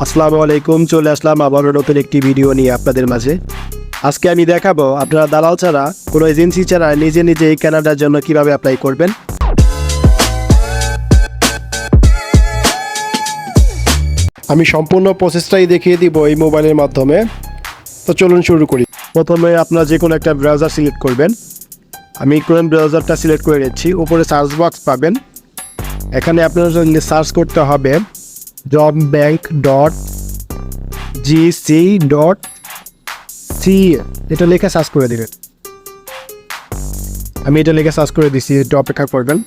আসসালামু আলাইকুম, চলে আসলাম আবারও নতুন একটি ভিডিও নিয়ে আপনাদের মাঝে। আজকে আমি দেখাবো আপনারা দালাল ছাড়া, কোনো এজেন্সি ছাড়া নিজে নিজে এই কানাডার জন্য কিভাবে অ্যাপ্লাই করবেন। আমি সম্পূর্ণ প্রসেসটাই দেখিয়ে দিব এই মোবাইলের মাধ্যমে। তো চলুন শুরু করি। প্রথমে আপনারা যে কোনো একটা ব্রাউজার সিলেক্ট করবেন। আমি ক্রোম ব্রাউজারটা সিলেক্ট করে নিচ্ছি। উপরে সার্চ বক্স পাবেন, এখানে আপনারা সার্চ করতে হবে jobbank.gc.ca, এটা লেখা সার্চ করে দেবেন। আমি এটা লেখা সার্চ করে দিচ্ছি, একটু অপেক্ষা করবেন।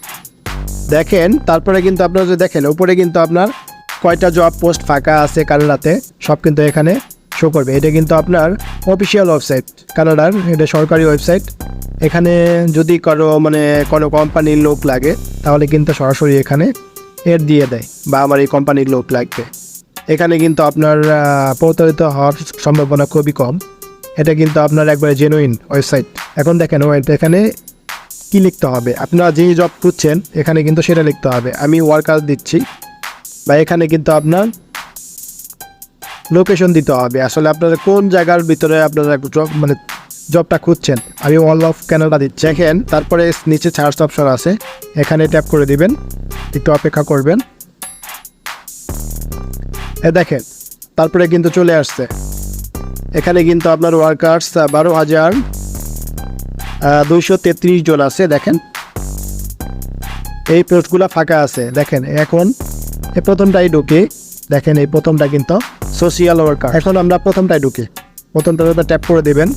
দেখেন, তারপরে কিন্তু আপনারা যদি দেখেন উপরে কিন্তু আপনার কয়টা জব পোস্ট ফাঁকা আছে কানাডাতে, সব কিন্তু এখানে শো করবে। এটা কিন্তু আপনার অফিসিয়াল ওয়েবসাইট কানাডার, এটা সরকারি ওয়েবসাইট। এখানে যদি কোনো কোম্পানির লোক লাগে তাহলে কিন্তু সরাসরি এখানে এড দিয়ে দেয়, বা আমার এই কোম্পানির লোক লাগবে। এখানে কিন্তু আপনার প্রতারিত হওয়ার সম্ভাবনা খুবই কম। এটা কিন্তু আপনার একবারে জেনুইন ওয়েবসাইট। এখন দেখেন এখানে কী লিখতে হবে, আপনারা যেই জব খুঁজছেন এখানে কিন্তু সেটা লিখতে হবে। আমি ওয়ার্কার দিচ্ছি, বা এখানে কিন্তু আপনার লোকেশন দিতে হবে, আসলে আপনারা কোন জায়গার ভিতরে আপনারা জবটা খুঁজছেন। আমি অল অফ কানাডা দিচ্ছি। দেখেন, তারপরে নিচে সার্চ অপশন আছে, এখানে ট্যাপ করে দিবেন, একটু অপেক্ষা করবেন। দেখেন, তারপরে কিন্তু চলে আসছে। এখানে কিন্তু আপনার ওয়ার্কার্স 12,233 জন আছে। দেখেন, এই পোস্টগুলো ফাঁকা আছে। দেখেন, এখন এই প্রথমটাই ঢুকি। দেখেন, এই প্রথমটা কিন্তু সোশিয়াল ওয়ার্কার। এখন আমরা প্রথমটাই ঢুকি, প্রথমটা ট্যাপ করে দেবেন,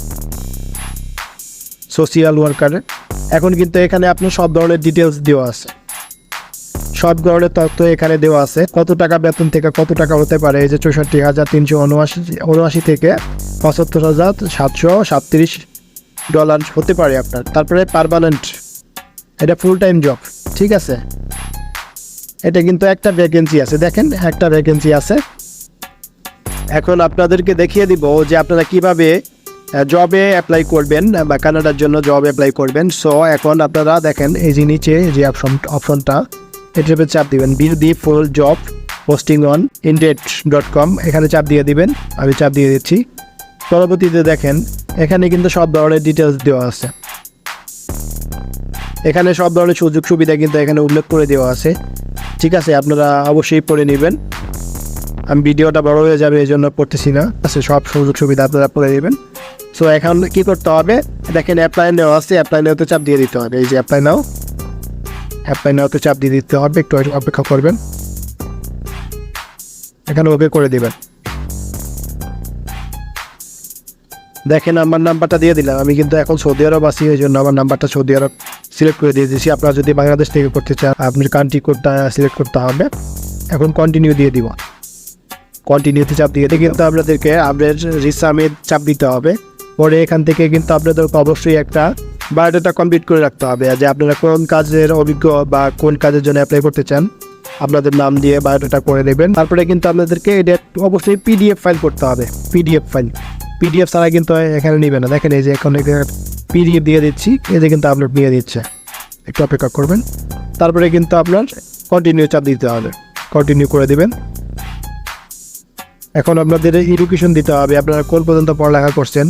সোশিয়াল ওয়ার্কারে। এখন কিন্তু এখানে আপনার সব ধরনের ডিটেলস দেওয়া আছে, সব ধরনের তথ্য এখানে দেওয়া আছে। কত টাকা বেতন থেকে কত টাকা হতে পারে, এই যে 64,379 থেকে 75,737 ডলার হতে পারে আপনার। তারপরে পার্মানেন্ট, এটা ফুল টাইম জব, ঠিক আছে। এটা কিন্তু একটা ভ্যাকেন্সি আছে, দেখেন একটা ভ্যাকেন্সি আছে। এখন আপনাদেরকে দেখিয়ে দিব যে আপনারা কিভাবে জবে অ্যাপ্লাই করবেন, বা কানাডার জন্য জব অ্যাপ্লাই করবেন। সো এখন আপনারা দেখেন, এই যে নিচে যে অপশনটা, এটার উপরে চাপ দিবেন, view the full job posting on indeed.com, এখানে চাপ দিয়ে দিবেন। আমি চাপ দিয়ে দিচ্ছি। পরবর্তীতে দেখেন, এখানে কিন্তু সব ধরনের ডিটেলস দেওয়া আছে। এখানে সব ধরনের সুযোগ সুবিধা কিন্তু এখানে উল্লেখ করে দেওয়া আছে, ঠিক আছে। আপনারা অবশ্যই পড়ে নেবেন। আমি ভিডিওটা বড় হয়ে যাবে এই জন্য পড়তেছি না, আছে সব সুযোগ সুবিধা আপনারা পড়ে নেবেন। সো এখন কী করতে হবে, দেখেন অ্যাপ্লাই নেওয়া আছে, অ্যাপ্লাই নেওয়াতে চাপ দিয়ে দিতে হবে। এই যে অ্যাপ্লাই নেওয়াতে চাপ দিয়ে দিতে হবে, একটু অপেক্ষা করবেন। এখানে ওকে করে দিবেন। দেখেন, আমার নাম্বারটা দিয়ে দিলাম। আমি কিন্তু এখন সৌদি আরব আছি, এই জন্য আমার নাম্বারটা সৌদি আরব সিলেক্ট করে দিয়ে দিয়েছি। আপনারা যদি বাংলাদেশ থেকে করতে চান, আপনার কান্ট্রি কোডটা সিলেক্ট করতে হবে। এখন কন্টিনিউ দিয়ে দিব, কন্টিনিউতে চাপ দিয়ে কিন্তু আপনাদেরকে আপনার রিসামের চাপ দিতে হবে। পরে এখান থেকে কিন্তু আপনাদেরকে অবশ্যই একটা বায়োডাটা কমপ্লিট করে রাখতে হবে, যে আপনারা কোন কাজের অভিজ্ঞ বা কোন কাজের জন্য অ্যাপ্লাই করতে চান, আপনাদের নাম দিয়ে বায়োডাটা করে দেবেন। তারপরে কিন্তু আপনাদেরকে এটা অবশ্যই পিডিএফ ফাইল করতে হবে। পিডিএফ ছাড়া কিন্তু এখানে নেবে না। দেখেন, এই যে এখন পিডিএফ দিয়ে দিচ্ছি, এই যে কিন্তু আপলোড নিয়ে দিচ্ছে। একটু অপেক্ষা করবেন। তারপরে কিন্তু আপনার কন্টিনিউ চাপ দিতে হবে, কন্টিনিউ করে দেবেন। এখন আপনাদের এডুকেশন দিতে হবে, আপনারা কোন পর্যন্ত পড়ালেখা করছেন,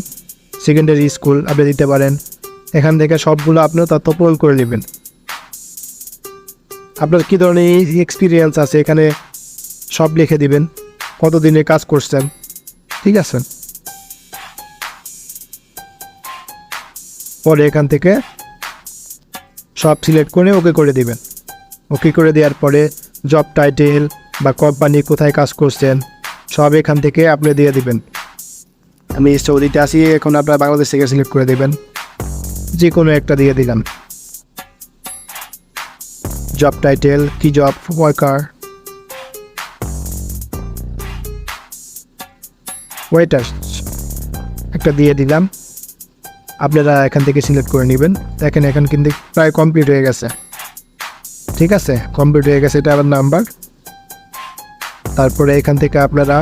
সেকেন্ডারি স্কুল আপনি দিতে পারেন। এখান থেকে সবগুলো আপনার তথ্য পূরণ করে নেবেন। আপনার কী ধরনের এক্সপিরিয়েন্স আছে এখানে সব লিখে দিবেন, কতদিনে কাজ করছেন, ঠিক আছে। পরে এখান থেকে সব সিলেক্ট করে ওকে করে দিবেন। ওকে করে দেওয়ার পরে জব টাইটেল বা কোম্পানি কোথায় কাজ করছেন সব এখান থেকে আপনি দিয়ে দিবেন। আমি সৌদিতে আসি, এখন আপনার বাংলাদেশ থেকে সিলেক্ট করে দেবেন, যে কোনো একটা দিয়ে দিলাম। জব টাইটেল কি, জব ওয়ার্কার, ওয়েটার একটা দিয়ে দিলাম। আপনারা এখান থেকে সিলেক্ট করে নেবেন। দেখেন, এখন কিন্তু প্রায় কমপ্লিট হয়ে গেছে, ঠিক আছে, কমপ্লিট হয়ে গেছে। এটা আমার নাম্বার। তারপরে এখান থেকে আপনারা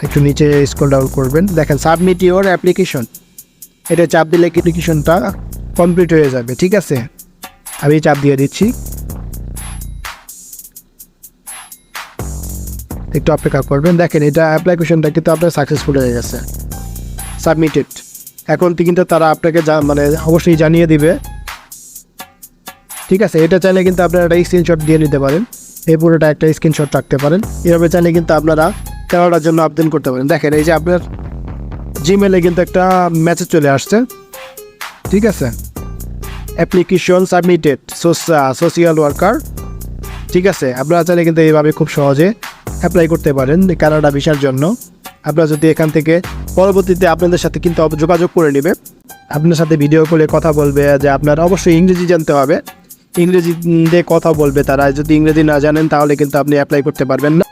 একটু নিচে স্ক্রল ডাউন করবেন। দেখেন, সাবমিট ইওর অ্যাপ্লিকেশন, এটা চাপ দিলে অ্যাপ্লিকেশনটা কমপ্লিট হয়ে যাবে, ঠিক আছে। আমি চাপ দিয়ে দিচ্ছি। একটু অপেক্ষা করবেন। দেখেন এটা অ্যাপ্লিকেশনটা কিন্তু আপনার সাকসেসফুল হয়ে গেছে, সাবমিটেড। এখন কিন্তু তারা আপনাকে মানে অবশ্যই জানিয়ে দিবে, ঠিক আছে। এটা চাইলে কিন্তু আপনারা একটা স্ক্রিনশট দিয়ে নিতে পারেন, এই পুরোটা একটা স্ক্রিনশট রাখতে পারেন। এভাবে চাইলে কিন্তু আপনারা কানাডার জন্য আবেদন করতে পারেন। দেখেন এই যে আপনার জিমেলে কিন্তু একটা মেসেজ চলে আসছে, ঠিক আছে, অ্যাপ্লিকেশন সাবমিটেড সোশিয়াল ওয়ার্কার, ঠিক আছে। আপনারা চাইলে কিন্তু এইভাবে খুব সহজে অ্যাপ্লাই করতে পারেন কানাডা ভিসার জন্য। আপনারা যদি এখান থেকে পরবর্তীতে আপনাদের সাথে কিন্তু যোগাযোগ করে নেবে, আপনার সাথে ভিডিও কলে কথা বলবে, যে আপনারা অবশ্যই ইংরেজি জানতে হবে, ইংরেজিতে কথা বলবে তারা। যদি ইংরেজি না জানেন তাহলে কিন্তু আপনি অ্যাপ্লাই করতে পারবেন না।